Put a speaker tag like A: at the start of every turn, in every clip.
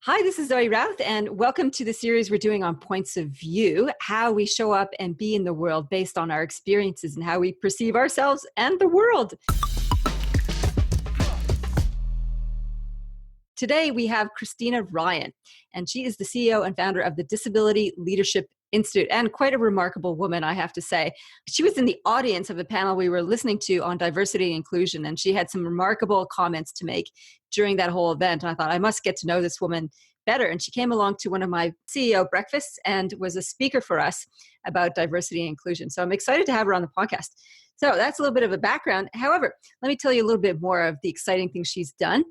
A: Hi, this is Zoe Routh, and welcome to the series we're doing on points of view, how we show up and be in the world based on our experiences and how we perceive ourselves and the world. Today, we have Christina Ryan, and she is the CEO and founder of the Disability Leadership Institute, and quite a remarkable woman, I have to say. She was in the audience of the panel we were listening to on diversity and inclusion, and she had some remarkable comments to make during that whole event. And I thought, I must get to know this woman better. And she came along to one of my CEO breakfasts and was a speaker for us about diversity and inclusion. So I'm excited to have her on the podcast. So that's a little bit of a background. However, let me tell you a little bit more of the exciting things she's done.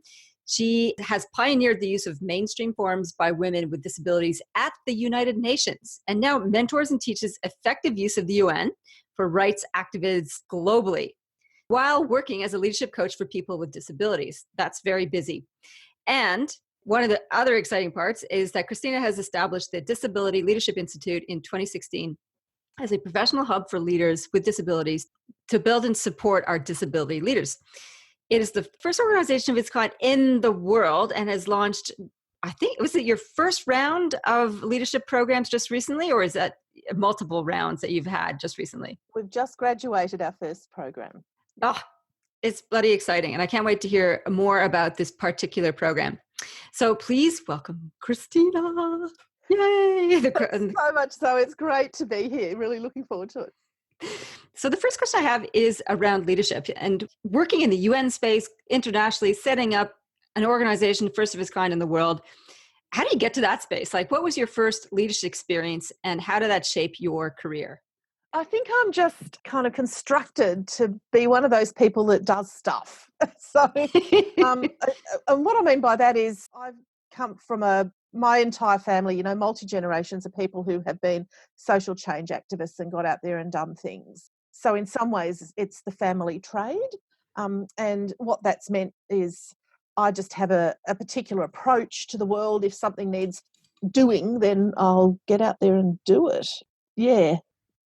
A: She has pioneered the use of mainstream forums by women with disabilities at the United Nations, and now mentors and teaches effective use of the UN for rights activists globally, while working as a leadership coach for people with disabilities. That's very busy. And one of the other exciting parts is that Christina has established the Disability Leadership Institute in 2016 as a professional hub for leaders with disabilities to build and support our disability leaders. It is the first organization of its kind in the world and has launched, I think, was it your first round of leadership programs just recently, or is that multiple rounds that you've had just recently?
B: We've just graduated our first program.
A: Oh, it's bloody exciting. And I can't wait to hear more about this particular program. So please welcome Christina. Yay!
B: So much so. It's great to be here. Really looking forward to it.
A: So the first question I have is around leadership and working in the UN space internationally, setting up an organization first of its kind in the world. How do you get to that space? Like, what was your first leadership experience and how did that shape your career?
B: I think I'm just kind of constructed to be one of those people that does stuff. And what I mean by that is I've come from my entire family, multi-generations of people who have been social change activists and got out there and done things. So in some ways, it's the family trade. And what that's meant is I just have a particular approach to the world. If something needs doing, then I'll get out there and do it. Yeah.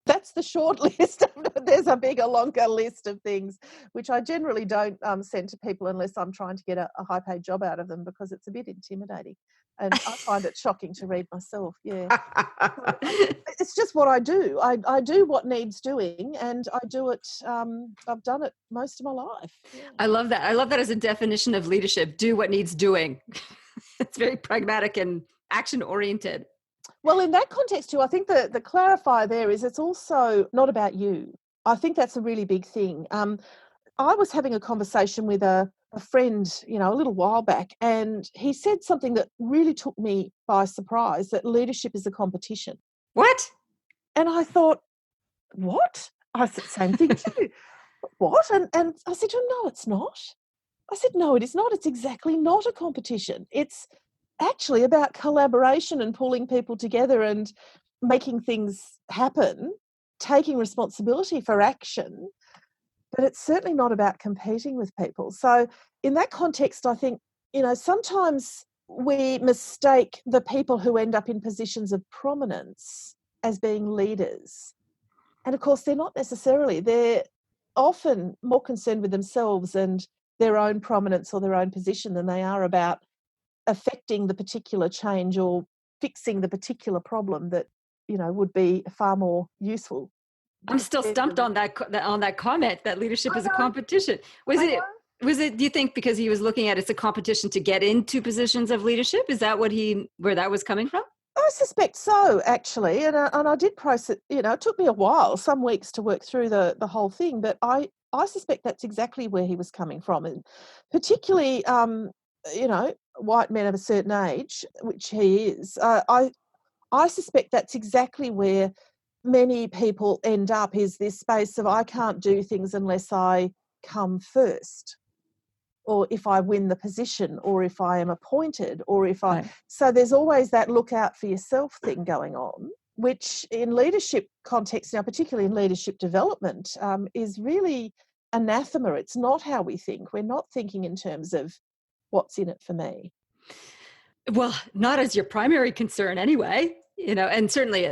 B: That's the short list. There's a bigger, longer list of things, which I generally don't send to people unless I'm trying to get a high-paid job out of them because it's a bit intimidating. And I find it shocking to read myself, yeah. It's just what I do. I do what needs doing, and I do it, I've done it most of my life. Yeah.
A: I love that. I love that as a definition of leadership. Do what needs doing. It's very pragmatic and action-oriented.
B: Well, in that context too, I think the clarifier there is it's also not about you. I think that's a really big thing. I was having a conversation with a friend, a little while back, and he said something that really took me by surprise, that leadership is a competition.
A: What?
B: And I thought, what? I said, same thing too. What? And I said to him, no, it's not. I said, no, it is not. It's exactly not a competition. It's actually about collaboration and pulling people together and making things happen, taking responsibility for action, but it's certainly not about competing with people. So in that context, I think, sometimes we mistake the people who end up in positions of prominence as being leaders. And of course, they're not necessarily. They're often more concerned with themselves and their own prominence or their own position than they are about affecting the particular change or fixing the particular problem that, would be far more useful.
A: I'm still stumped on that comment that leadership is a competition. Was it, do you think because he was looking at it's a competition to get into positions of leadership? Is that where that was coming from?
B: I suspect so, actually. And I did process, it took me a while, some weeks to work through the whole thing, but I suspect that's exactly where he was coming from. And particularly, white men of a certain age, which he is, I suspect that's exactly where many people end up, is this space of I can't do things unless I come first, or if I win the position, or if I am appointed, or if I... Right. So there's always that look out for yourself thing going on, which in leadership context now, particularly in leadership development, is really anathema. It's not how we think. We're not thinking in terms of what's in it for me.
A: Well, not as your primary concern anyway, and certainly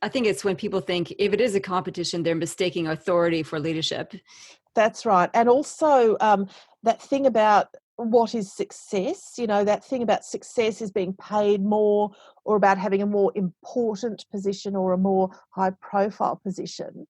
A: I think it's when people think if it is a competition, they're mistaking authority for leadership.
B: That's right. And also that thing about what is success. You know, that thing about success is being paid more, or about having a more important position or a more high profile position.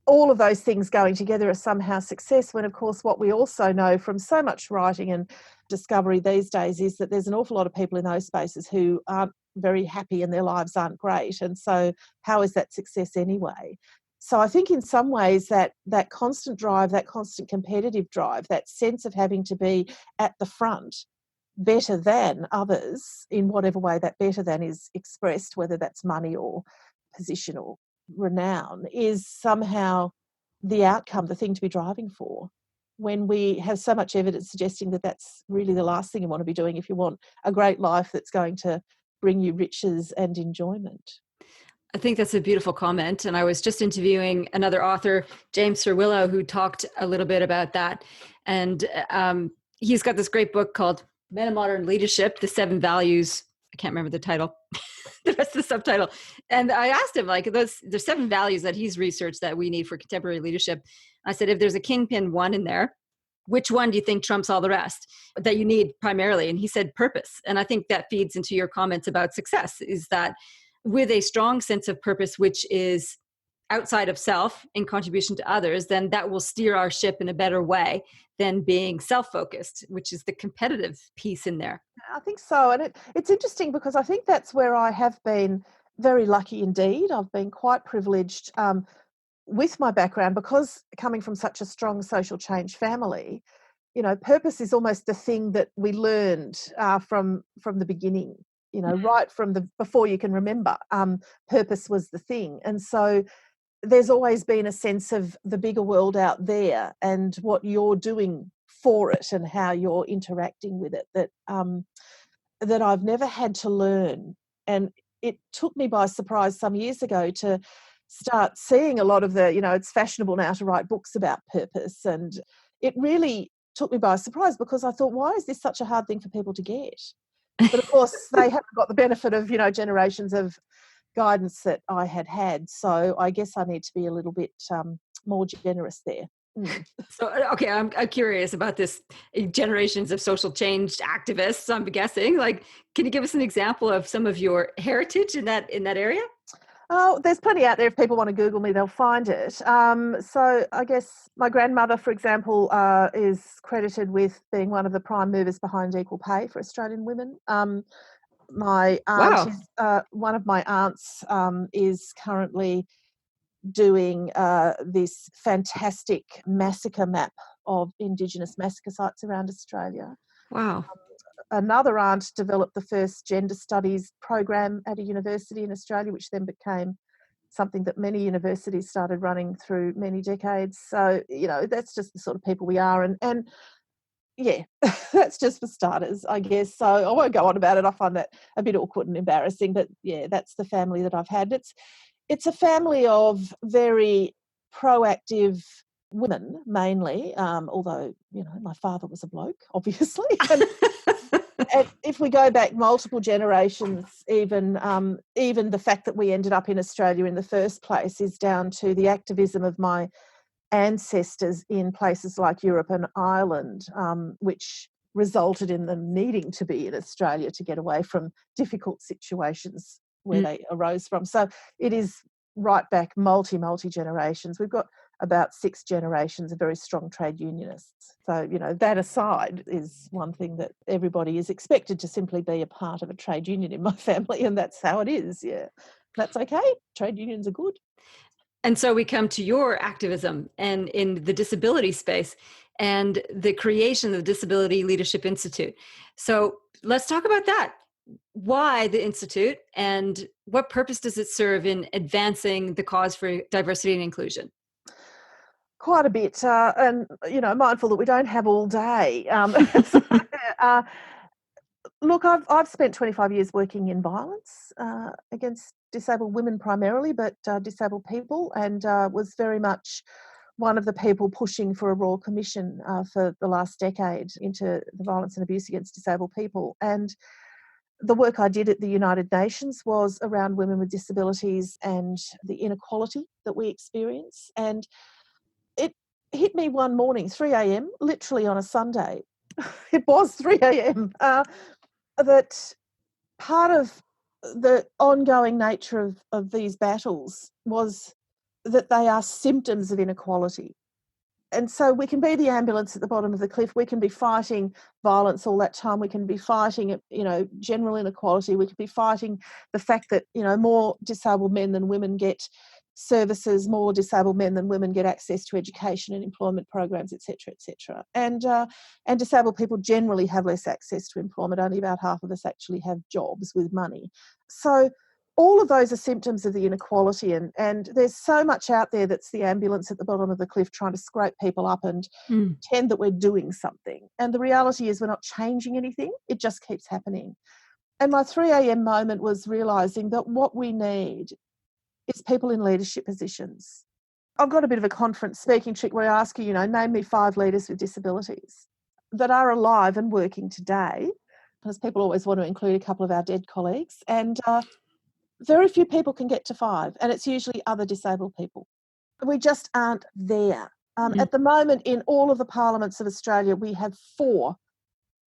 B: All of those things going together are somehow success, when of course what we also know from so much writing and discovery these days is that there's an awful lot of people in those spaces who aren't very happy and their lives aren't great. And so how is that success anyway? So I think in some ways that constant drive, that constant competitive drive, that sense of having to be at the front better than others in whatever way that better than is expressed, whether that's money or position or renown, is somehow the outcome, the thing to be driving for, when we have so much evidence suggesting that that's really the last thing you want to be doing if you want a great life that's going to bring you riches and enjoyment.
A: I think that's a beautiful comment. And I was just interviewing another author, James Cerwillo, who talked a little bit about that. And he's got this great book called Men of Modern Leadership, The Seven Values. I can't remember the title, the rest of the subtitle. And I asked him, like, there's 7 values that he's researched that we need for contemporary leadership. I said, if there's a kingpin one in there, which one do you think trumps all the rest that you need primarily? And he said purpose. And I think that feeds into your comments about success, is that with a strong sense of purpose, which is outside of self in contribution to others, then that will steer our ship in a better way than being self-focused, which is the competitive piece in there.
B: I think so. And it's interesting because I think that's where I have been very lucky indeed. I've been quite privileged with my background, because coming from such a strong social change family, you know, purpose is almost the thing that we learned from the beginning. You know, right from the before you can remember, purpose was the thing. And so there's always been a sense of the bigger world out there and what you're doing for it and how you're interacting with it, that I've never had to learn. And it took me by surprise some years ago to start seeing a lot of the, you know, it's fashionable now to write books about purpose. And it really took me by surprise, because I thought, why is this such a hard thing for people to get? But of course, they haven't got the benefit of, you know, generations of guidance that I had. So I guess I need to be a little bit more generous there.
A: So, okay, I'm curious about this generations of social change activists, I'm guessing. Like, can you give us an example of some of your heritage in that area?
B: Oh, there's plenty out there. If people want to Google me, they'll find it. So I guess my grandmother, for example, is credited with being one of the prime movers behind equal pay for Australian women. My aunt
A: Wow.
B: is one of my aunts is currently doing this fantastic massacre map of Indigenous massacre sites around Australia.
A: Wow.
B: Another aunt developed the first gender studies program at a university in Australia, which then became something that many universities started running through many decades. So, you know, that's just the sort of people we are. And yeah, that's just for starters, I guess. So I won't go on about it. I find that a bit awkward and embarrassing. But yeah, that's the family that I've had. It's a family of very proactive women, mainly, although, you know, my father was a bloke, obviously. And if we go back multiple generations, even the fact that we ended up in Australia in the first place is down to the activism of my ancestors in places like Europe and Ireland, which resulted in them needing to be in Australia to get away from difficult situations where they arose from. So it is right back multi generations. We've got about 6 generations of very strong trade unionists. So, you know, that aside is one thing that everybody is expected to simply be a part of a trade union in my family, and that's how it is, yeah. That's okay. Trade unions are good.
A: And so we come to your activism and in the disability space and the creation of the Disability Leadership Institute. So let's talk about that. Why the Institute, and what purpose does it serve in advancing the cause for diversity and inclusion?
B: Quite a bit, and, you know, mindful that we don't have all day. Uh, Look, I've spent 25 years working in violence against disabled women primarily, but disabled people, and was very much one of the people pushing for a Royal Commission for the last decade into the violence and abuse against disabled people. And the work I did at the United Nations was around women with disabilities and the inequality that we experience. And it hit me one morning, 3 a.m., literally on a Sunday. It was 3 a.m. That part of the ongoing nature of these battles was that they are symptoms of inequality. And so we can be the ambulance at the bottom of the cliff. We can be fighting violence all that time. We can be fighting, general inequality. We can be fighting the fact that, more disabled men than women get services, more disabled men than women get access to education and employment programs, et cetera, et cetera. And disabled people generally have less access to employment. Only about half of us actually have jobs with money. So all of those are symptoms of the inequality, and there's so much out there that's the ambulance at the bottom of the cliff trying to scrape people up and pretend that we're doing something. And the reality is we're not changing anything. It just keeps happening. And my 3 a.m. moment was realising that what we need is people in leadership positions. I've got a bit of a conference speaking trick where I ask you, name me 5 leaders with disabilities that are alive and working today, because people always want to include a couple of our dead colleagues. And very few people can get to 5, and it's usually other disabled people. We just aren't there. At the moment, in all of the parliaments of Australia, we have 4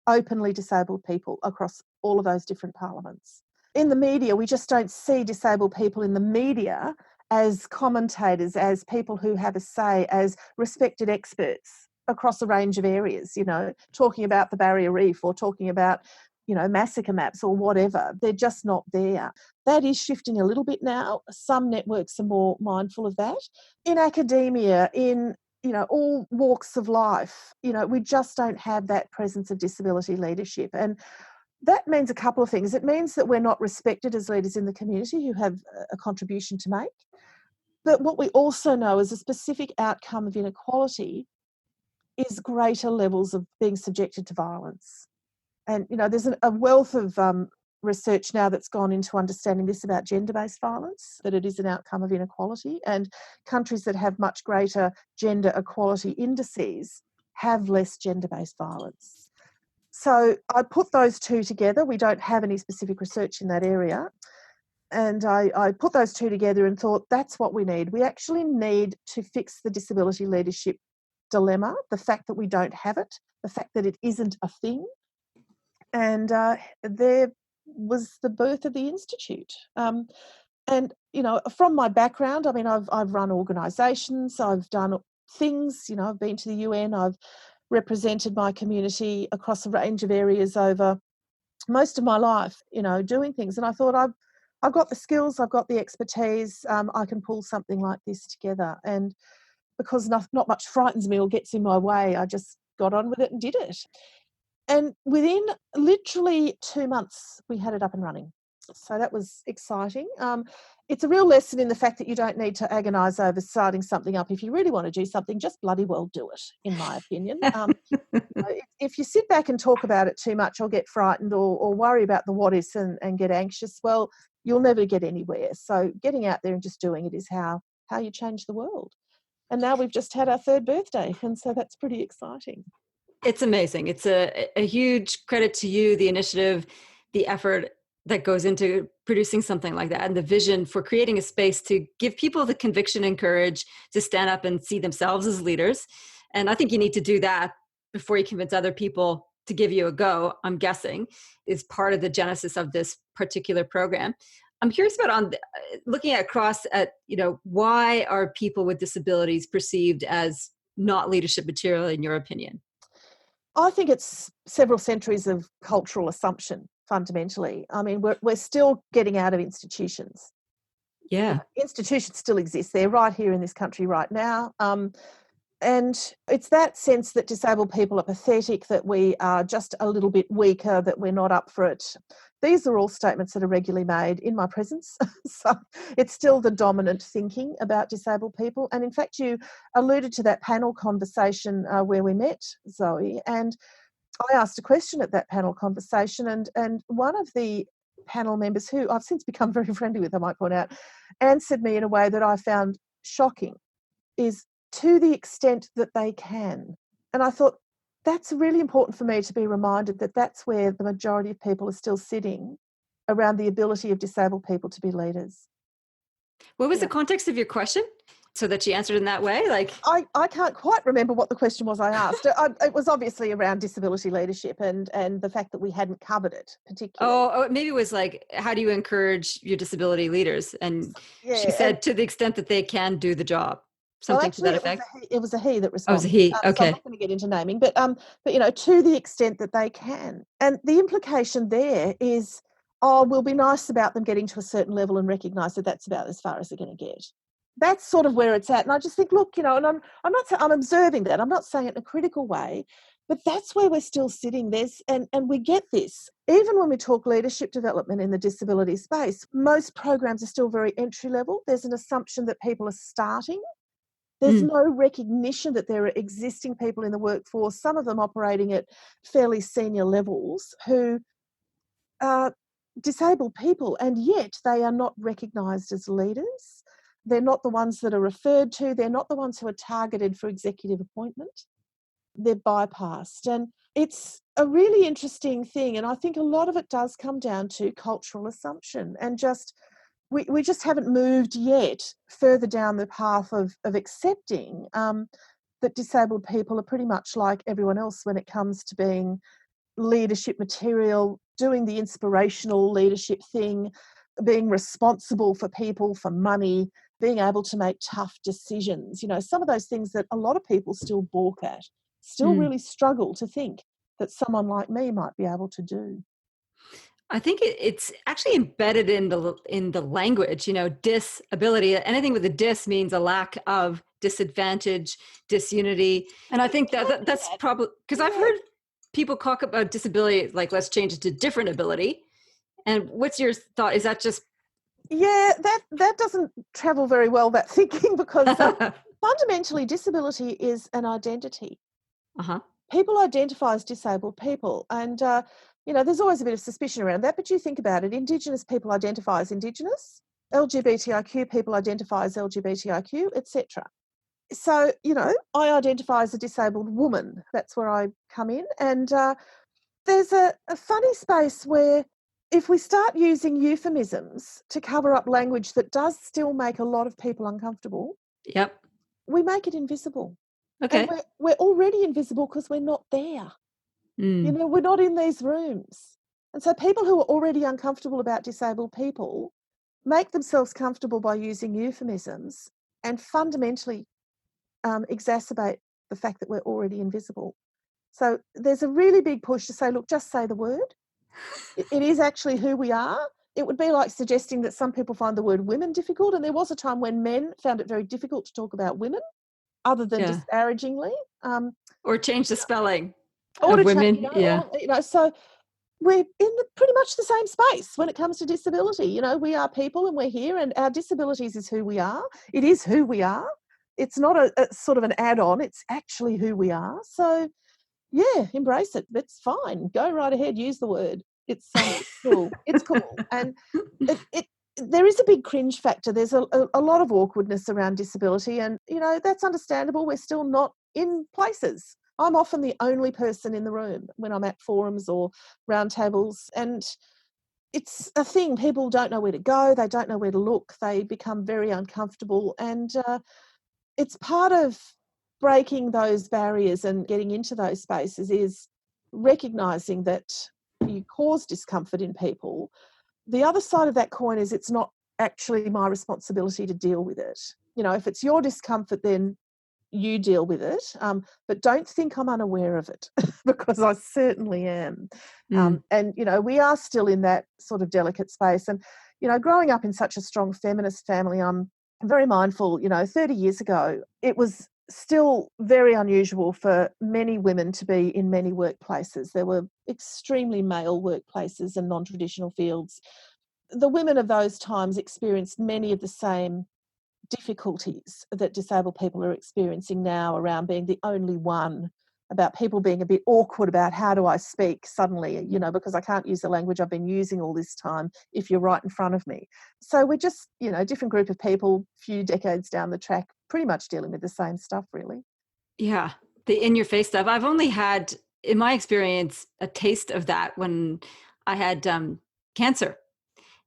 B: openly disabled people across all of those different parliaments. In the media, we just don't see disabled people in the media as commentators, as people who have a say, as respected experts across a range of areas, talking about the barrier reef or talking about massacre maps or whatever. They're just not there. That is shifting a little bit now. Some networks are more mindful of that. In academia, in all walks of life, we just don't have that presence of disability leadership. And that means a couple of things. It means that we're not respected as leaders in the community who have a contribution to make. But what we also know is a specific outcome of inequality is greater levels of being subjected to violence. And, there's a wealth of research now that's gone into understanding this about gender-based violence, that it is an outcome of inequality. And countries that have much greater gender equality indices have less gender-based violence. So I put those two together. We don't have any specific research in that area. And I put those two together and thought, that's what we need. We actually need to fix the disability leadership dilemma, the fact that we don't have it, the fact that it isn't a thing. And there was the birth of the Institute. And, from my background, I mean, I've run organisations, I've done things, I've been to the UN, I've represented my community across a range of areas over most of my life, doing things. And I thought, I've got the skills, I've got the expertise, I can pull something like this together. And because not much frightens me or gets in my way, I just got on with it and did it. And within literally 2 months, we had it up and running. So that was exciting. It's a real lesson in the fact that you don't need to agonise over starting something up. If you really want to do something, just bloody well do it, in my opinion. If you sit back and talk about it too much or get frightened or worry about the what ifs and get anxious, well, you'll never get anywhere. So getting out there and just doing it is how you change the world. And now we've just had our 3rd birthday, and so that's pretty exciting.
A: It's amazing. It's a huge credit to you, the initiative, the effort that goes into producing something like that, and the vision for creating a space to give people the conviction and courage to stand up and see themselves as leaders. And I think you need to do that before you convince other people to give you a go, I'm guessing, is part of the genesis of this particular program. I'm curious about looking across at, why are people with disabilities perceived as not leadership material in your opinion?
B: I think it's several centuries of cultural assumption, fundamentally. I mean, we're still getting out of institutions.
A: Yeah.
B: Institutions still exist. They're right here in this country right now. And it's that sense that disabled people are pathetic, that we are just a little bit weaker, that we're not up for it. These are all statements that are regularly made in my presence. So it's still the dominant thinking about disabled people. And in fact, you alluded to that panel conversation where we met, Zoe, and I asked a question at that panel conversation, and one of the panel members, who I've since become very friendly with, I might point out, answered me in a way that I found shocking, is to the extent that they can. And I thought, that's really important for me to be reminded that that's where the majority of people are still sitting, around the ability of disabled people to be leaders.
A: What was
B: Yeah.
A: the context of your question? so that she answered in that way? Like,
B: I can't quite remember what the question was I asked. It was obviously around disability leadership and the fact that we hadn't covered it particularly.
A: maybe it was like, how do you encourage your disability leaders? And she
B: Yeah, and
A: said, to the extent that they can do the job,
B: well,
A: something to
B: actually,
A: that effect.
B: it was a he that
A: Oh, it was a
B: responded.
A: he.
B: So I'm
A: Okay.
B: not going to get into naming, but to the extent that they can, and the implication there is, oh, we'll be nice about them getting to a certain level and recognise that that's about as far as they're going to get. That's sort of where it's at, and I just think, look, and I'm not saying I'm observing that. I'm not saying it in a critical way, but that's where we're still sitting. And we get this even when we talk leadership development in the disability space. Most programs are still very entry level. There's an assumption that people are starting. There's no recognition that there are existing people in the workforce, some of them operating at fairly senior levels, who are disabled people, and yet they are not recognised as leaders. They're not the ones that are referred to. They're not the ones who are targeted for executive appointment. They're bypassed. And it's a really interesting thing. And I think a lot of it does come down to cultural assumption and just we just haven't moved yet further down the path of accepting that disabled people are pretty much like everyone else when it comes to being leadership material, doing the inspirational leadership thing, being responsible for people, for money, being able to make tough decisions. Some of those things that a lot of people still balk at, still really struggle to think that someone like me might be able to do.
A: I think it's actually embedded in the language, disability. Anything with a dis means a lack of, disadvantage, disunity. And I think that's probably because I've heard people talk about disability like, let's change it to different ability. And what's your thought? Is that just
B: Yeah, that doesn't travel very well, that thinking, because fundamentally disability is an identity.
A: uh-huh.
B: People identify as disabled people, and there's always a bit of suspicion around that, but you think about it, Indigenous people identify as Indigenous, LGBTIQ people identify as LGBTIQ, etc. So, I identify as a disabled woman. That's where I come in. And there's a funny space where if we start using euphemisms to cover up language that does still make a lot of people uncomfortable,
A: Yep.
B: we make it invisible. And
A: Okay.
B: we're already invisible because we're not there. We're not in these rooms. And so people who are already uncomfortable about disabled people make themselves comfortable by using euphemisms and fundamentally exacerbate the fact that we're already invisible. So there's a really big push to say, look, just say the word. It is actually who we are. It would be like suggesting that some people find the word women difficult. And there was a time when men found it very difficult to talk about women, other than
A: Yeah.
B: disparagingly.
A: Or change the spelling
B: Or
A: of
B: to change,
A: women. Yeah.
B: so we're in pretty much the same space when it comes to disability. We are people and we're here, and our disabilities is who we are. It is who we are. It's not a sort of an add-on. It's actually who we are. So, yeah, embrace it. That's fine. Go right ahead. Use the word. It's cool. It's cool. And there is a big cringe factor. There's a lot of awkwardness around disability, and, that's understandable. We're still not in places. I'm often the only person in the room when I'm at forums or roundtables, and it's a thing. People don't know where to go. They don't know where to look. They become very uncomfortable, and it's part of breaking those barriers and getting into those spaces is recognising that you cause discomfort in people. The other side of that coin is it's not actually my responsibility to deal with it. If it's your discomfort, then you deal with it, but don't think I'm unaware of it because I certainly am. And, we are still in that sort of delicate space. And, growing up in such a strong feminist family, I'm very mindful, 30 years ago, it was still very unusual for many women to be in many workplaces. There were extremely male workplaces and non-traditional fields. The women of those times experienced many of the same difficulties that disabled people are experiencing now around being the only one, about people being a bit awkward about how do I speak suddenly, because I can't use the language I've been using all this time if you're right in front of me. So we're just, different group of people, few decades down the track, pretty much dealing with the same stuff, really.
A: Yeah. The in your face stuff. I've only had, in my experience, a taste of that when I had cancer.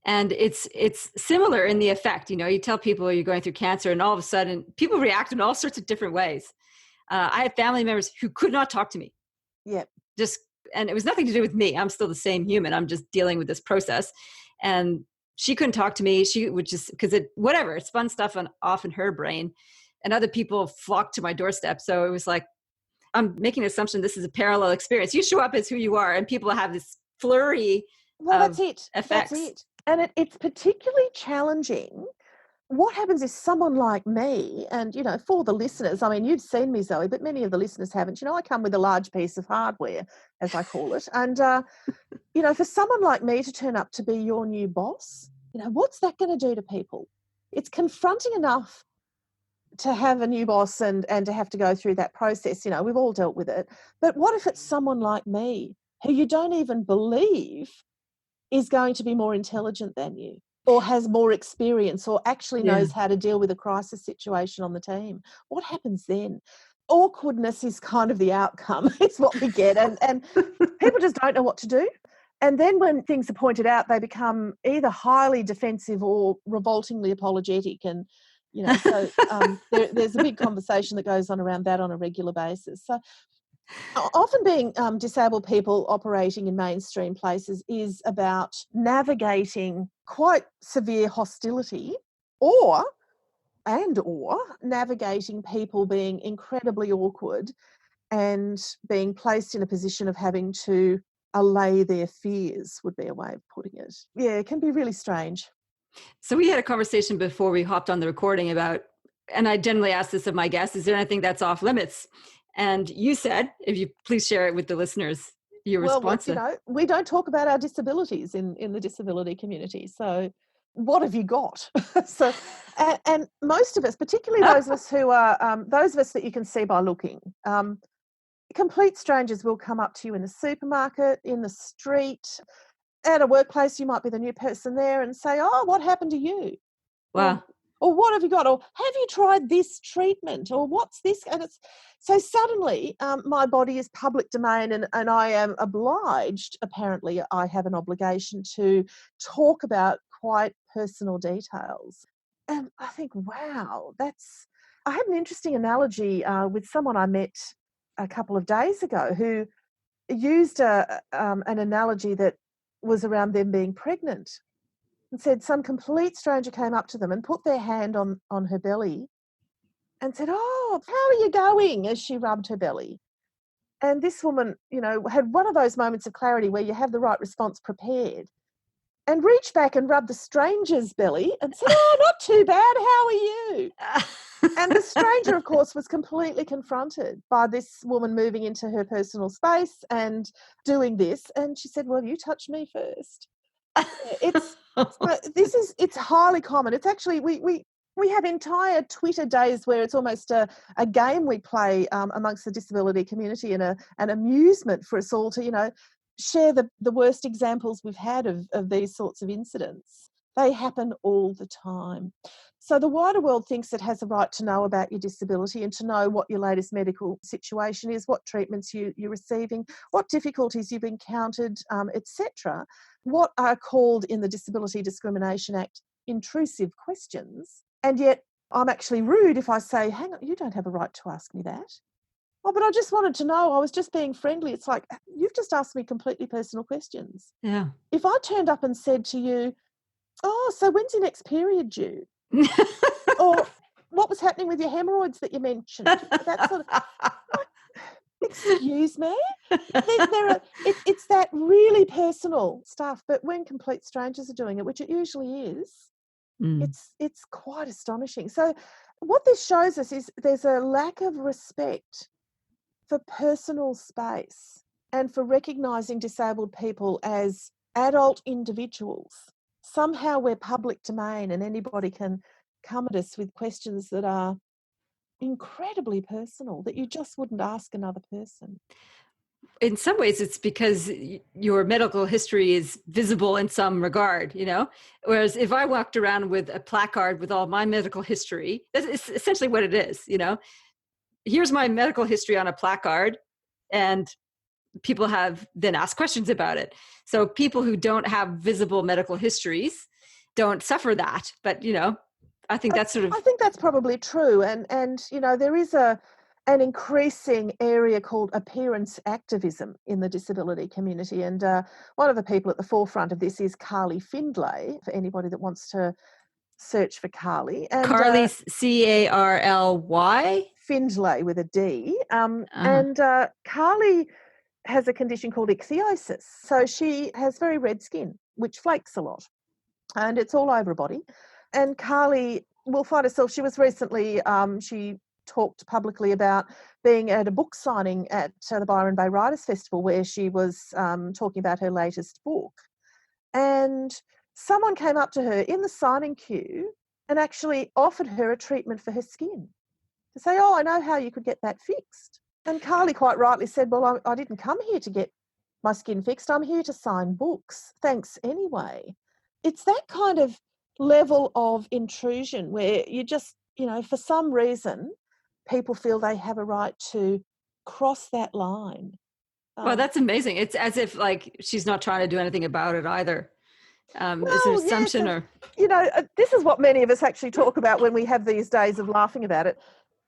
A: And it's similar in the effect. You tell people you're going through cancer, and all of a sudden people react in all sorts of different ways. I have family members who could not talk to me.
B: Yep.
A: Just, and it was nothing to do with me. I'm still the same human. I'm just dealing with this process. And she couldn't talk to me. She would just, because it spun stuff off in her brain, and other people flocked to my doorstep. So it was like, I'm making an assumption this is a parallel experience. You show up as who you are, and people have this flurry
B: That's
A: of
B: it.
A: effects.
B: That's it. And it's particularly challenging. What happens is someone like me, and, for the listeners, I mean, you've seen me, Zoe, but many of the listeners haven't. I come with a large piece of hardware, as I call it. And, for someone like me to turn up to be your new boss, what's that going to do to people? It's confronting enough to have a new boss and to have to go through that process. We've all dealt with it. But what if it's someone like me who you don't even believe is going to be more intelligent than you, or has more experience, or actually knows how to deal with a crisis situation on the team? What happens then? Awkwardness is kind of the outcome. It's what we get. And people just don't know what to do. And then when things are pointed out, they become either highly defensive or revoltingly apologetic. And, there's a big conversation that goes on around that on a regular basis. So often being disabled people operating in mainstream places is about navigating quite severe hostility, or navigating people being incredibly awkward and being placed in a position of having to allay their fears, would be a way of putting it. Yeah, it can be really strange.
A: So we had a conversation before we hopped on the recording about, and I generally ask this of my guests, is there anything that's off limits? And you said, if you please share it with the listeners, your response.
B: We don't talk about our disabilities in the disability community. So what have you got? So, and most of us, particularly those of us who are, those of us that you can see by looking, complete strangers will come up to you in the supermarket, in the street, at a workplace. You might be the new person there and say, "Oh, what happened to you?"
A: Wow.
B: Or what have you got? Or have you tried this treatment? Or what's this? And it's so suddenly my body is public domain, and I am obliged, apparently I have an obligation to talk about quite personal details. And I think, wow, I had an interesting analogy with someone I met a couple of days ago who used an analogy that was around them being pregnant, and said some complete stranger came up to them and put their hand on her belly and said, "Oh, how are you going?" as she rubbed her belly. And this woman, had one of those moments of clarity where you have the right response prepared, and reached back and rubbed the stranger's belly and said, "Oh, not too bad. How are you?" And the stranger, of course, was completely confronted by this woman moving into her personal space and doing this. And she said, "Well, you touched me first." It's highly common. It's actually, we have entire Twitter days where it's almost a game we play amongst the disability community, and an amusement for us all to share the worst examples we've had of these sorts of incidents. They happen all the time. So the wider world thinks it has a right to know about your disability and to know what your latest medical situation is, what treatments you're receiving, what difficulties you've encountered, etc. What are called in the Disability Discrimination Act intrusive questions. And yet I'm actually rude if I say, "Hang on, you don't have a right to ask me that." "Oh, but I just wanted to know. I was just being friendly." It's like, you've just asked me completely personal questions.
A: Yeah.
B: If I turned up and said to you, "Oh, so when's your next period due?" Or "What was happening with your hemorrhoids that you mentioned?" That sort of, excuse me? It's that really personal stuff. But when complete strangers are doing it, which it usually is, it's quite astonishing. So what this shows us is there's a lack of respect for personal space and for recognising disabled people as adult individuals. Somehow we're public domain and anybody can come at us with questions that are incredibly personal that you just wouldn't ask another person.
A: In some ways, it's because your medical history is visible in some regard, whereas if I walked around with a placard with all my medical history, that's essentially what it is. Here's my medical history on a placard, and people have then asked questions about it. So people who don't have visible medical histories don't suffer that. But, I think that's sort of.
B: I think that's probably true. And there is an increasing area called appearance activism in the disability community. And one of the people at the forefront of this is Carly Findlay, for anybody that wants to search for Carly. And
A: Carly, Carly.
B: Findlay with a D.
A: Uh-huh.
B: And Carly has a condition called ichthyosis. So she has very red skin, which flakes a lot. And it's all over her body. And Carly will find herself, she was recently, she talked publicly about being at a book signing at the Byron Bay Writers Festival, where she was talking about her latest book. And someone came up to her in the signing queue and actually offered her a treatment for her skin, to say, oh, I know how you could get that fixed. And Carly quite rightly said, well, I didn't come here to get my skin fixed. I'm here to sign books. Thanks anyway. It's that kind of level of intrusion where you just, for some reason, people feel they have a right to cross that line.
A: Well, that's amazing. It's as if like she's not trying to do anything about it either. Is there assumption
B: yes,
A: or?
B: this is what many of us actually talk about when we have these days of laughing about it.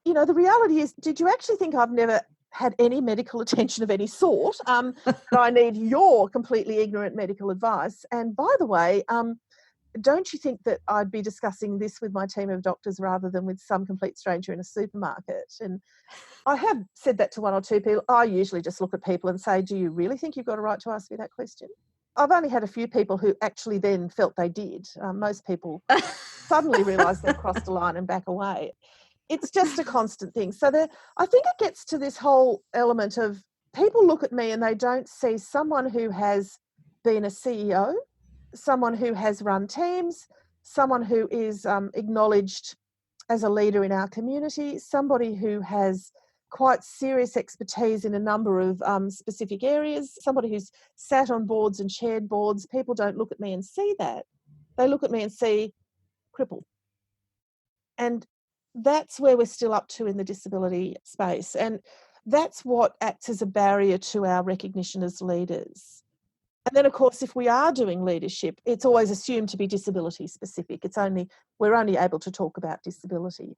B: The reality is, did you actually think I've never had any medical attention of any sort? That I need your completely ignorant medical advice. And by the way, don't you think that I'd be discussing this with my team of doctors rather than with some complete stranger in a supermarket? And I have said that to one or two people. I usually just look at people and say, do you really think you've got a right to ask me that question? I've only had a few people who actually then felt they did. Most people suddenly realise they've crossed a line and back away. It's just a constant thing. So I think it gets to this whole element of people look at me and they don't see someone who has been a CEO, someone who has run teams, someone who is acknowledged as a leader in our community, somebody who has quite serious expertise in a number of specific areas, somebody who's sat on boards and chaired boards. People don't look at me and see that. They look at me and see cripple. And that's where we're still up to in the disability space. And that's what acts as a barrier to our recognition as leaders. And then, of course, if we are doing leadership, it's always assumed to be disability specific. We're only able to talk about disability,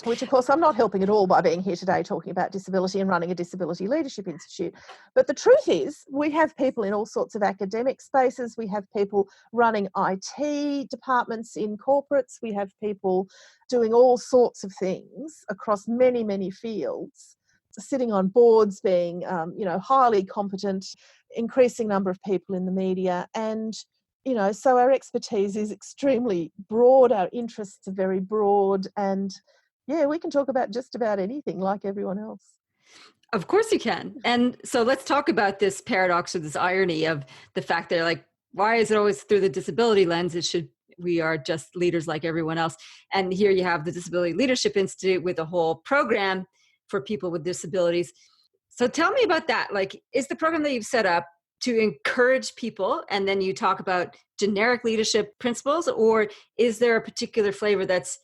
B: which, of course, I'm not helping at all by being here today talking about disability and running a disability leadership institute. But the truth is, we have people in all sorts of academic spaces. We have people running IT departments in corporates. We have people doing all sorts of things across many, many fields, sitting on boards, being, highly competent, increasing number of people in the media. And, so our expertise is extremely broad. Our interests are very broad. And yeah, we can talk about just about anything like everyone else.
A: Of course you can. And so let's talk about this paradox or this irony of the fact that like, why is it always through the disability lens? We are just leaders like everyone else. And here you have the Disability Leadership Institute with a whole program for people with disabilities. So tell me about that. Like, is the program that you've set up to encourage people and then you talk about generic leadership principles, or is there a particular flavor that's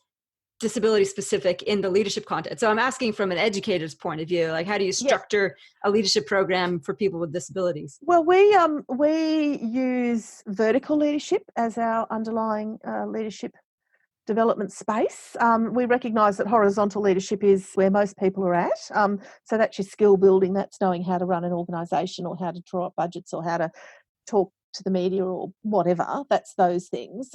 A: disability specific in the leadership content? So I'm asking from an educator's point of view, like how do you structure a leadership program for people with disabilities?
B: Well, we use vertical leadership as our underlying leadership development space. We recognise that horizontal leadership is where most people are at. So that's your skill building, that's knowing how to run an organisation or how to draw up budgets or how to talk to the media or whatever. That's those things.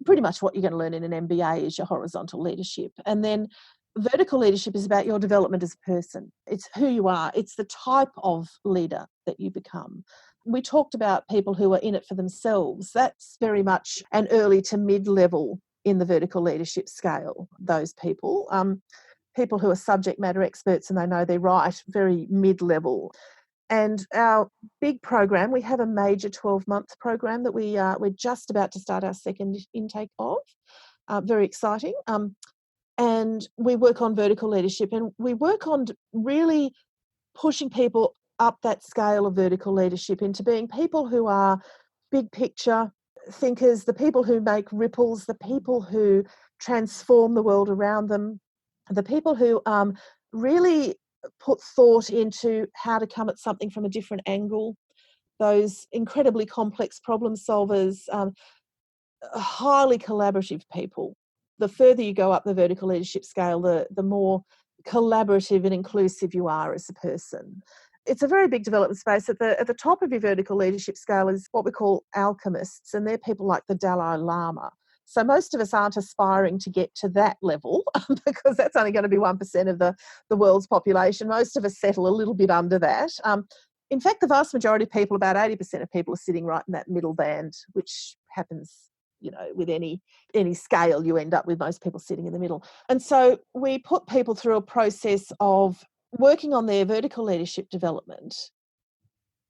B: Pretty much what you're going to learn in an MBA is your horizontal leadership. And then vertical leadership is about your development as a person. It's who you are. It's the type of leader that you become. We talked about people who are in it for themselves. That's very much an early to mid-level in the vertical leadership scale, those people. People who are subject matter experts and they know they're right, very mid-level. And our big program, we have a major 12-month program that we're just about to start our second intake of. Very exciting. And we work on vertical leadership and we work on really pushing people up that scale of vertical leadership into being people who are big picture thinkers, the people who make ripples, the people who transform the world around them, the people who really put thought into how to come at something from a different angle. Those incredibly complex problem solvers, highly collaborative people. The further you go up the vertical leadership scale, the more collaborative and inclusive you are as a person. It's a very big development space. At the top of your vertical leadership scale is what we call alchemists, and they're people like the Dalai Lama. So most of us aren't aspiring to get to that level because that's only going to be 1% of the world's population. Most of us settle a little bit under that. In fact, the vast majority of people, about 80% of people, are sitting right in that middle band, which happens, with any scale. You end up with most people sitting in the middle. And so we put people through a process of working on their vertical leadership development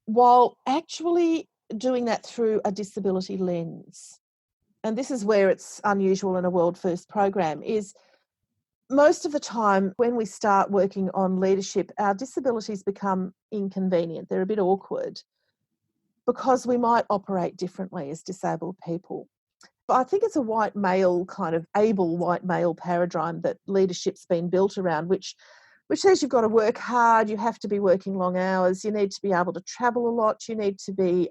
B: while actually doing that through a disability lens. And this is where it's unusual in a world first program, is most of the time when we start working on leadership, our disabilities become inconvenient. They're a bit awkward because we might operate differently as disabled people. But I think it's a white male, kind of able white male paradigm that leadership's been built around, which says you've got to work hard, you have to be working long hours, you need to be able to travel a lot, you need to be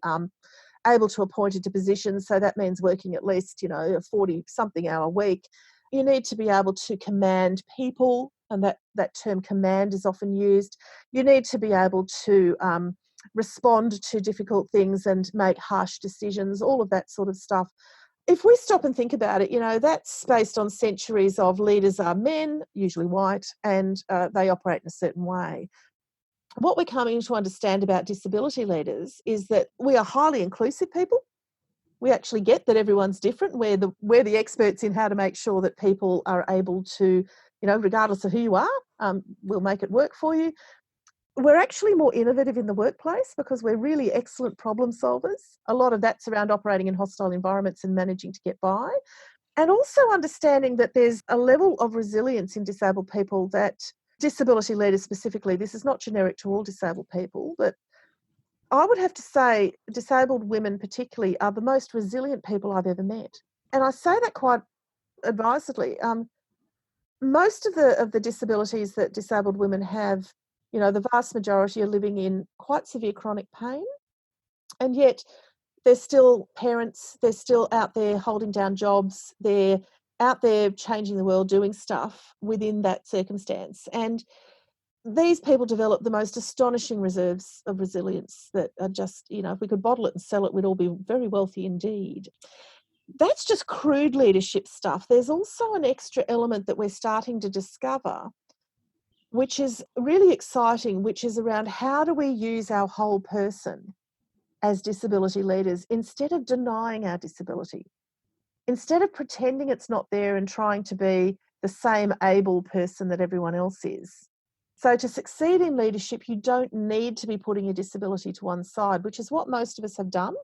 B: able to appoint into positions. So that means working at least, a 40-something hour week. You need to be able to command people, and that term command is often used. You need to be able to respond to difficult things and make harsh decisions, all of that sort of stuff. If we stop and think about it, that's based on centuries of leaders are men, usually white, and they operate in a certain way. What we're coming to understand about disability leaders is that we are highly inclusive people. We actually get that everyone's different. We're the experts in how to make sure that people are able to, regardless of who you are, we'll make it work for you. We're actually more innovative in the workplace because we're really excellent problem solvers. A lot of that's around operating in hostile environments and managing to get by. And also understanding that there's a level of resilience in disabled people that disability leaders specifically, this is not generic to all disabled people, but I would have to say disabled women particularly are the most resilient people I've ever met. And I say that quite advisedly. Most of the disabilities that disabled women have, the vast majority are living in quite severe chronic pain, and yet they're still parents, they're still out there holding down jobs, they're out there changing the world, doing stuff within that circumstance. And these people develop the most astonishing reserves of resilience that are just, if we could bottle it and sell it, we'd all be very wealthy indeed. That's just crude leadership stuff. There's also an extra element that we're starting to discover, which is really exciting, which is around how do we use our whole person as disability leaders instead of denying our disability, instead of pretending it's not there and trying to be the same able person that everyone else is. So to succeed in leadership, you don't need to be putting your disability to one side, which is what most of us have done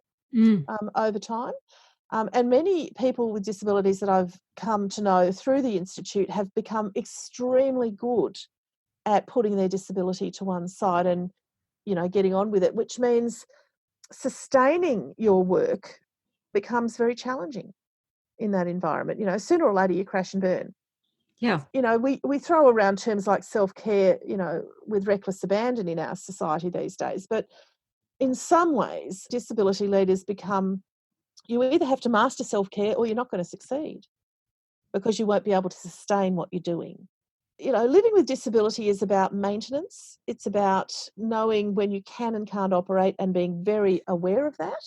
B: over time. And many people with disabilities that I've come to know through the Institute have become extremely good at putting their disability to one side and, getting on with it, which means sustaining your work becomes very challenging in that environment. Sooner or later you crash and burn.
A: Yeah.
B: We throw around terms like self-care, with reckless abandon in our society these days. But in some ways, disability leaders you either have to master self-care or you're not going to succeed because you won't be able to sustain what you're doing. Living with disability is about maintenance. It's about knowing when you can and can't operate and being very aware of that.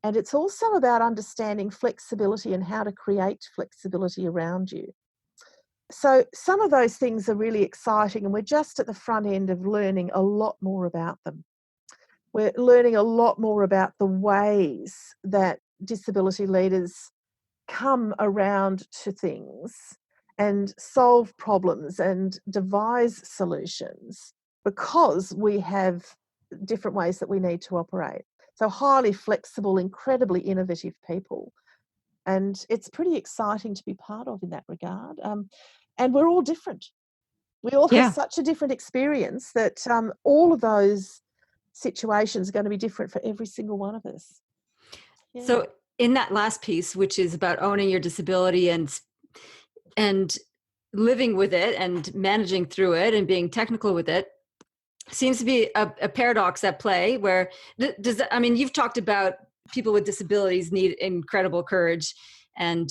B: And it's also about understanding flexibility and how to create flexibility around you. So some of those things are really exciting, and we're just at the front end of learning a lot more about them. We're learning a lot more about the ways that disability leaders come around to things and solve problems and devise solutions because we have different ways that we need to operate. So highly flexible, incredibly innovative people. And it's pretty exciting to be part of in that regard. And we're all different. We all have such a different experience that all of those situations are going to be different for every single one of us. Yeah.
A: So in that last piece, which is about owning your disability and living with it and managing through it and being technical with it, seems to be a paradox at play where does that, I mean, you've talked about people with disabilities need incredible courage and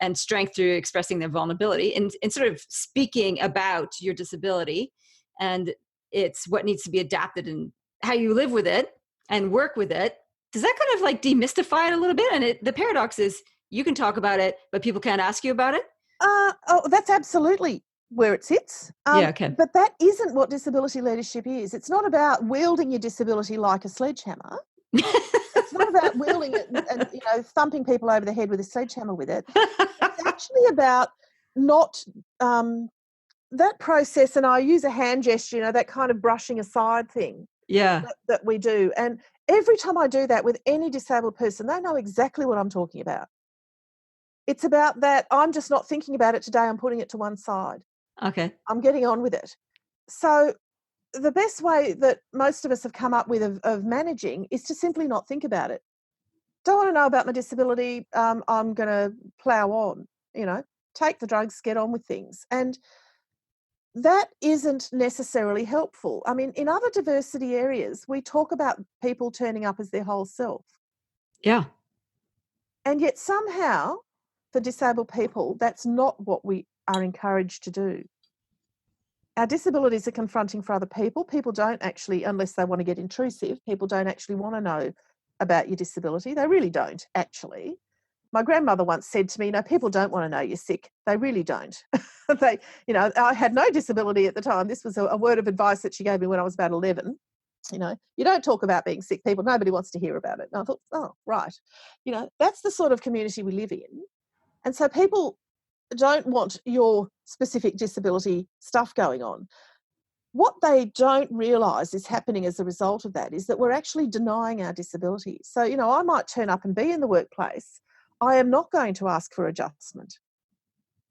A: and strength through expressing their vulnerability and sort of speaking about your disability, and it's what needs to be adapted and how you live with it and work with it. Does that kind of like demystify it a little bit? And the paradox is you can talk about it, but people can't ask you about it.
B: Oh, that's absolutely where it sits.
A: Yeah. Okay.
B: But that isn't what disability leadership is. It's not about wielding your disability like a sledgehammer. It's not about wielding it and thumping people over the head with a sledgehammer with it. It's actually about not that process, and I use a hand gesture, that kind of brushing aside thing
A: Yeah.
B: that we do. And every time I do that with any disabled person, they know exactly what I'm talking about. It's about that I'm just not thinking about it today, I'm putting it to one side.
A: Okay.
B: I'm getting on with it. So the best way that most of us have come up with of managing is to simply not think about it. Don't want to know about my disability. I'm going to plow on, take the drugs, get on with things. And that isn't necessarily helpful. I mean, in other diversity areas, we talk about people turning up as their whole self.
A: Yeah.
B: And yet somehow, for disabled people, that's not what we are encouraged to do. Our disabilities are confronting for other people. People don't actually, unless they want to get intrusive, people don't actually want to know about your disability. They really don't, actually. My grandmother once said to me, people don't want to know you're sick. They really don't. I had no disability at the time. This was a word of advice that she gave me when I was about 11. You don't talk about being sick, people. Nobody wants to hear about it. And I thought, oh, right. That's the sort of community we live in. And so people don't want your specific disability stuff going on. What they don't realise is happening as a result of that is that we're actually denying our disability. So, I might turn up and be in the workplace. I am not going to ask for adjustment.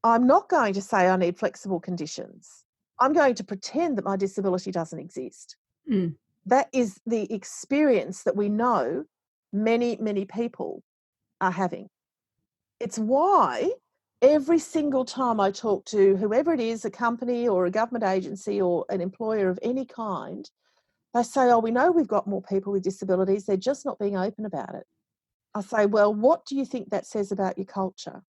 B: I'm not going to say I need flexible conditions. I'm going to pretend that my disability doesn't exist.
A: Mm.
B: That is the experience that we know many, many people are having. It's why every single time I talk to whoever it is, a company or a government agency or an employer of any kind, they say, oh, we know we've got more people with disabilities, they're just not being open about it. I say, well, what do you think that says about your culture?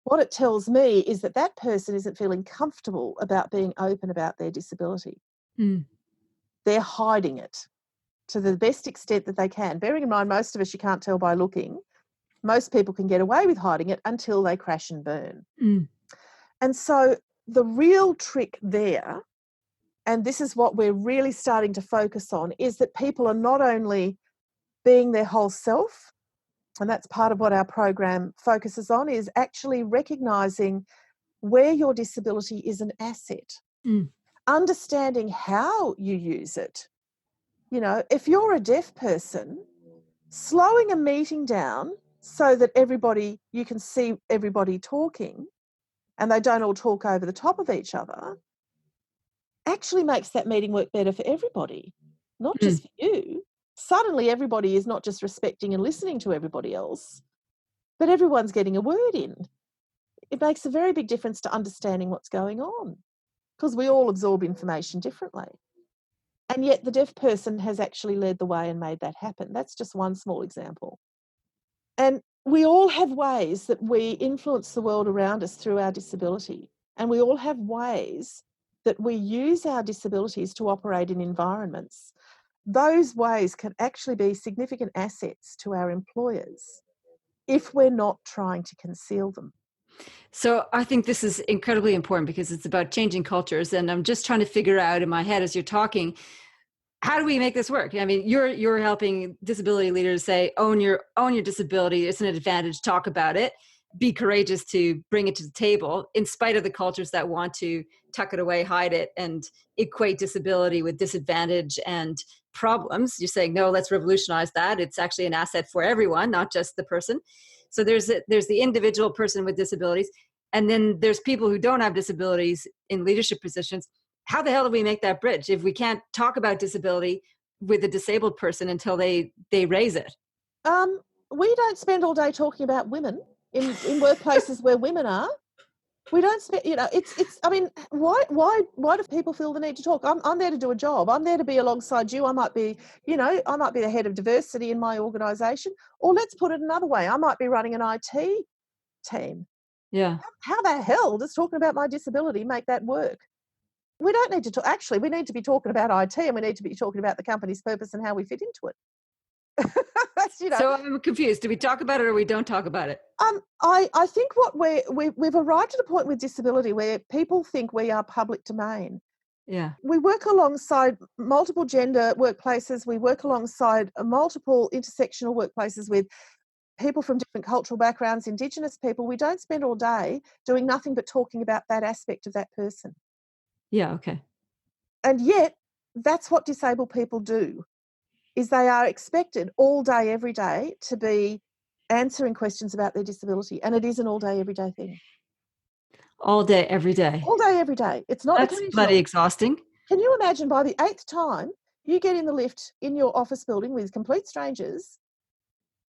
B: What it tells me is that that person isn't feeling comfortable about being open about their disability.
A: Mm.
B: They're hiding it to the best extent that they can. Bearing in mind, most of us you can't tell by looking. Most people can get away with hiding it until they crash and burn.
A: Mm.
B: And so the real trick there, and this is what we're really starting to focus on, is that people are not only being their whole self, and that's part of what our program focuses on, is actually recognising where your disability is an asset, understanding how you use it. If you're a deaf person, slowing a meeting down so that you can see everybody talking and they don't all talk over the top of each other, actually makes that meeting work better for everybody, not just for you. Suddenly everybody is not just respecting and listening to everybody else, but everyone's getting a word in. It makes a very big difference to understanding what's going on because we all absorb information differently. And yet the deaf person has actually led the way and made that happen. That's just one small example. And we all have ways that we influence the world around us through our disability. And we all have ways that we use our disabilities to operate in environments. Those ways can actually be significant assets to our employers if we're not trying to conceal them.
A: So I think this is incredibly important because it's about changing cultures. And I'm just trying to figure out in my head as you're talking, how do we make this work? I mean, you're helping disability leaders say, own your disability. It's an advantage. Talk about it. Be courageous to bring it to the table in spite of the cultures that want to tuck it away, hide it, and equate disability with disadvantage and problems. You're saying, no, let's revolutionize that. It's actually an asset for everyone, not just the person. So there's the individual person with disabilities. And then there's people who don't have disabilities in leadership positions. How the hell do we make that bridge if we can't talk about disability with a disabled person until they raise it?
B: We don't spend all day talking about women in workplaces where women are. We don't spend, I mean, why do people feel the need to talk? I'm there to do a job. I'm there to be alongside you. I might be the head of diversity in my organisation, or let's put it another way, I might be running an IT team.
A: Yeah.
B: How the hell does talking about my disability make that work? We don't need to talk. Actually, we need to be talking about IT, and we need to be talking about the company's purpose and how we fit into it.
A: So I'm confused. Do we talk about it or we don't talk about it?
B: I think we've arrived at a point with disability where people think we are public domain.
A: Yeah.
B: We work alongside multiple gender workplaces. We work alongside multiple intersectional workplaces with people from different cultural backgrounds, Indigenous people. We don't spend all day doing nothing but talking about that aspect of that person.
A: Yeah. Okay.
B: And yet, that's what disabled people do, is they are expected all day, every day to be answering questions about their disability. And it is an all day, every day thing.
A: All day, every day.
B: All day, every day. It's not
A: That's
B: occasional.
A: bloody exhausting.
B: Can you imagine by the 8th time you get in the lift in your office building with complete strangers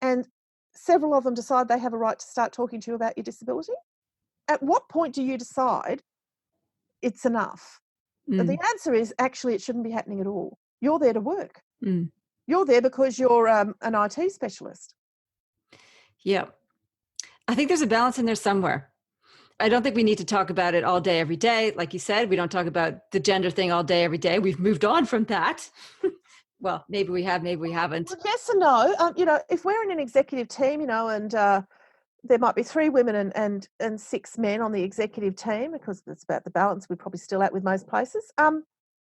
B: and several of them decide they have a right to start talking to you about your disability? At what point do you decide it's enough? The answer is actually it shouldn't be happening at all. You're there to work. You're there because you're an IT specialist.
A: Yeah. I think there's a balance in there somewhere. I don't think we need to talk about it all day, every day. Like you said, we don't talk about the gender thing all day, every day. We've moved on from that. Well, maybe we have, maybe we haven't.
B: Well, yes and no. If we're in an executive team, and there might be 3 women and 6 men on the executive team, because that's about the balance we're probably still at with most places.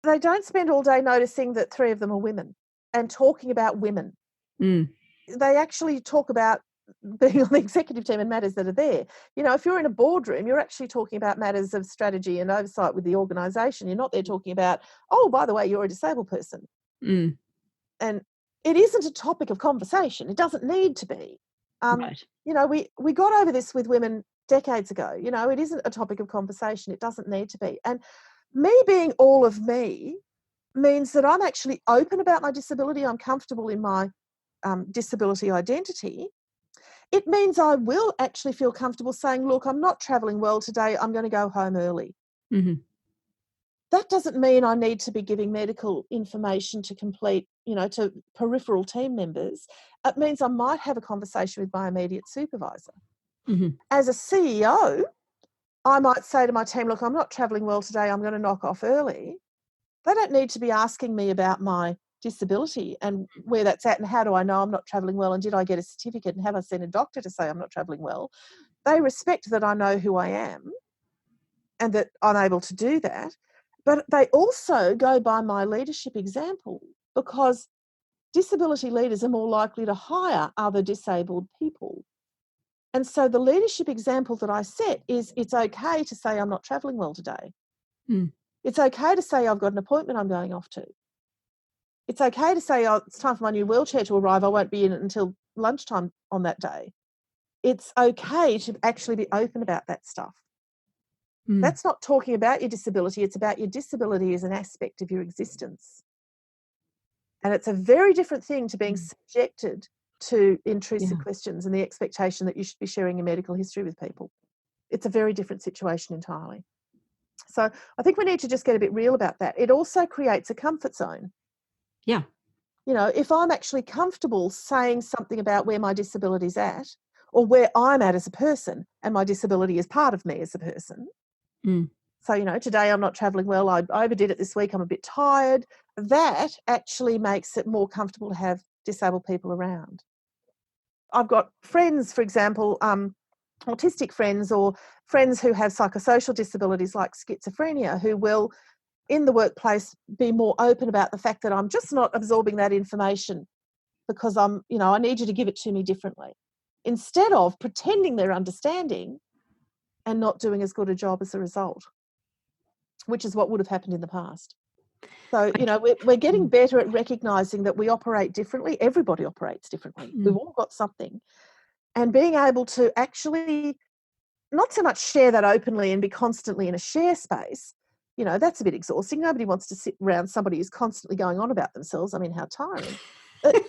B: They don't spend all day noticing that 3 of them are women and talking about women. They actually talk about being on the executive team and matters that are there. If you're in a boardroom, you're actually talking about matters of strategy and oversight with the organisation. You're not there talking about, oh, by the way, you're a disabled person. And it isn't a topic of conversation. It doesn't need to be.
A: Right.
B: We got over this with women decades ago. It isn't a topic of conversation. It doesn't need to be. And me being all of me means that I'm actually open about my disability. I'm comfortable in my disability identity. It means I will actually feel comfortable saying, look, I'm not travelling well today. I'm going to go home early. That doesn't mean I need to be giving medical information to to peripheral team members. It means I might have a conversation with my immediate supervisor. As a CEO, I might say to my team, look, I'm not travelling well today. I'm going to knock off early. They don't need to be asking me about my disability and where that's at and how do I know I'm not travelling well and did I get a certificate and have I seen a doctor to say I'm not travelling well. They respect that I know who I am and that I'm able to do that. But they also go by my leadership example, because disability leaders are more likely to hire other disabled people. And so the leadership example that I set is it's okay to say I'm not travelling well today. It's okay to say I've got an appointment I'm going off to. It's okay to say, oh, it's time for my new wheelchair to arrive. I won't be in it until lunchtime on that day. It's okay to actually be open about that stuff. That's not talking about your disability. It's about your disability as an aspect of your existence. And it's a very different thing to being subjected to intrusive questions and the expectation that you should be sharing your medical history with people. It's a very different situation entirely. So I think we need to just get a bit real about that. It also creates a comfort zone.
A: Yeah.
B: If I'm actually comfortable saying something about where my disability is at or where I'm at as a person and my disability is part of me as a person. So, today I'm not travelling well. I overdid it this week. I'm a bit tired. That actually makes it more comfortable to have disabled people around. I've got friends, for example, autistic friends or friends who have psychosocial disabilities like schizophrenia, who will in the workplace be more open about the fact that I'm just not absorbing that information because I need you to give it to me differently, instead of pretending they're understanding and not doing as good a job as a result, which is what would have happened in the past. So, we're getting better at recognising that we operate differently. Everybody operates differently. We've all got something. And being able to actually not so much share that openly and be constantly in a share space, that's a bit exhausting. Nobody wants to sit around somebody who's constantly going on about themselves. I mean, how tiring. But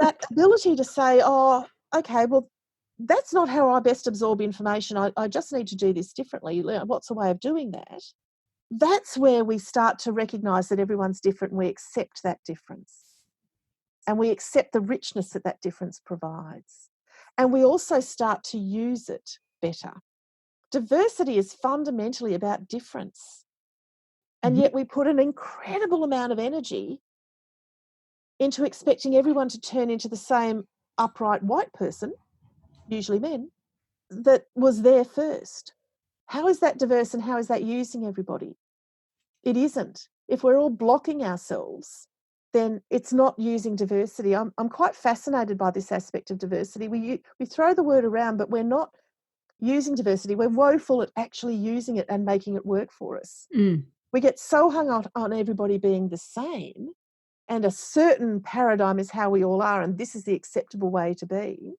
B: that ability to say, oh, okay, well, that's not how I best absorb information. I just need to do this differently. What's a way of doing that? That's where we start to recognise that everyone's different and we accept that difference. And we accept the richness that that difference provides. And we also start to use it better. Diversity is fundamentally about difference. And
A: Mhm.
B: yet we put an incredible amount of energy into expecting everyone to turn into the same upright white person, usually men, that was there first. How is that diverse and how is that using everybody? It isn't. If we're all blocking ourselves, then it's not using diversity. I'm quite fascinated by this aspect of diversity. We throw the word around, but we're not using diversity. We're woeful at actually using it and making it work for us.
A: Mm.
B: We get so hung up on everybody being the same, and a certain paradigm is how we all are, and this is the acceptable way to be,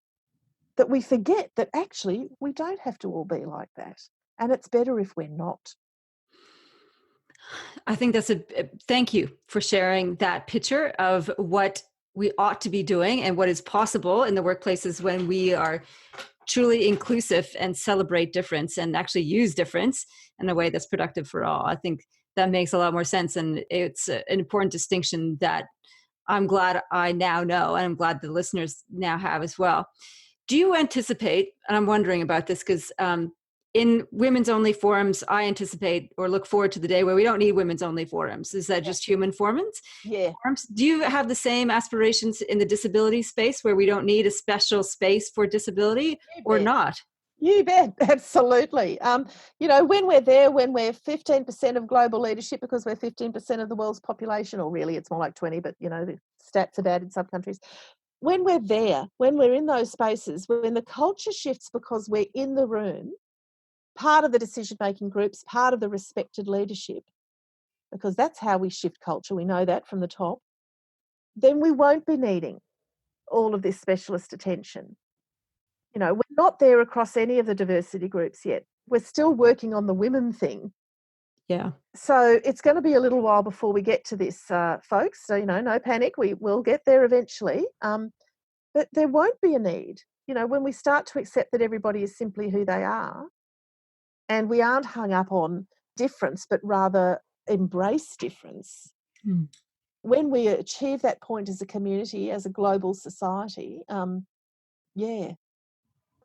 B: that we forget that actually we don't have to all be like that. And it's better if we're not.
A: I think thank you for sharing that picture of what we ought to be doing and what is possible in the workplaces when we are truly inclusive and celebrate difference and actually use difference in a way that's productive for all. I think that makes a lot more sense. And it's an important distinction that I'm glad I now know, and I'm glad the listeners now have as well. Do you anticipate, and I'm wondering about this because in women's only forums, I anticipate or look forward to the day where we don't need women's only forums. Is that just human forums?
B: Yeah.
A: Forums? Do you have the same aspirations in the disability space where we don't need a special space for disability or not?
B: You bet, absolutely. When we're there, when we're 15% of global leadership, because we're 15% of the world's population, or really it's more like 20, but the stats are bad in some countries. When we're there, when we're in those spaces, when the culture shifts because we're in the room, part of the decision-making groups, part of the respected leadership, because that's how we shift culture, we know that from the top, then we won't be needing all of this specialist attention. We're not there across any of the diversity groups yet. We're still working on the women thing.
A: Yeah.
B: So it's going to be a little while before we get to this, folks. So, no panic. We will get there eventually. But there won't be a need. When we start to accept that everybody is simply who they are, and we aren't hung up on difference, but rather embrace difference.
A: Mm.
B: When we achieve that point as a community, as a global society, yeah.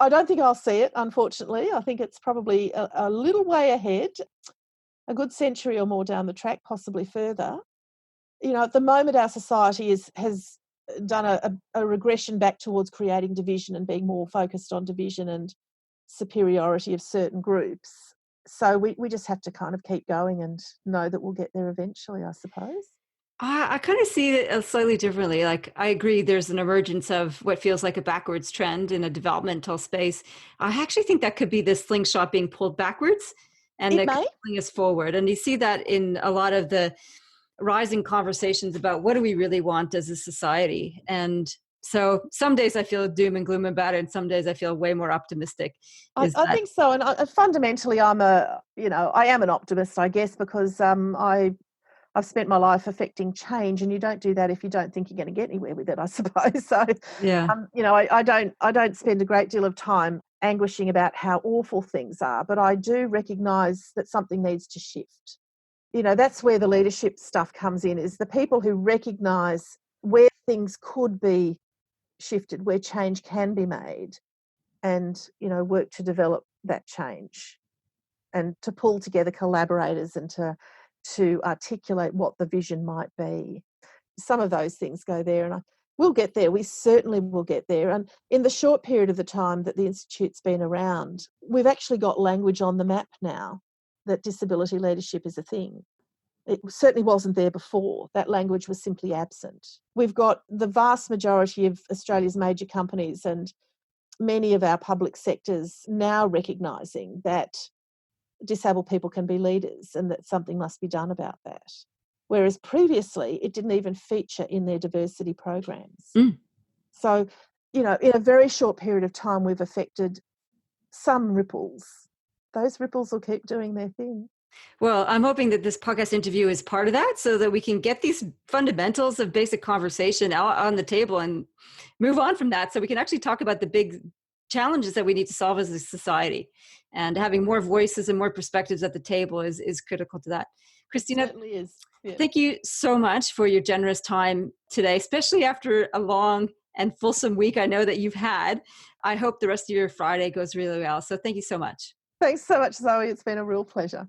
B: I don't think I'll see it, unfortunately. I think it's probably a little way ahead, a good century or more down the track, possibly further. At the moment, our society has done a regression back towards creating division and being more focused on division and superiority of certain groups. So we just have to kind of keep going and know that we'll get there eventually, I suppose.
A: I kind of see it slightly differently. Like, I agree, there's an emergence of what feels like a backwards trend in a developmental space. I actually think that could be this slingshot being pulled backwards and
B: It
A: that could
B: may.
A: bring us forward. And you see that in a lot of the rising conversations about what do we really want as a society. And so some days I feel doom and gloom about it, and some days I feel way more optimistic.
B: I think so. And fundamentally, I am an optimist, I guess, because I've spent my life affecting change, and you don't do that if you don't think you're going to get anywhere with it, I suppose. So,
A: Yeah.
B: I don't spend a great deal of time anguishing about how awful things are, but I do recognise that something needs to shift. That's where the leadership stuff comes in, is the people who recognise where things could be shifted, where change can be made, and, work to develop that change and to pull together collaborators and to articulate what the vision might be. Some of those things go there, and we'll get there. We certainly will get there. And in the short period of the time that the Institute's been around, we've actually got language on the map now that disability leadership is a thing. It certainly wasn't there before. That language was simply absent. We've got the vast majority of Australia's major companies and many of our public sectors now recognising that disabled people can be leaders and that something must be done about that. Whereas previously, it didn't even feature in their diversity programs.
A: Mm.
B: So, in a very short period of time, we've affected some ripples. Those ripples will keep doing their thing.
A: Well, I'm hoping that this podcast interview is part of that so that we can get these fundamentals of basic conversation out on the table and move on from that so we can actually talk about the big challenges that we need to solve as a society. And having more voices and more perspectives at the table is critical to that. Christina,
B: Certainly is. Yeah.
A: thank you so much for your generous time today, especially after a long and fulsome week I know that you've had. I hope the rest of your Friday goes really well. So thank you so much.
B: Thanks so much, Zoe. It's been a real pleasure.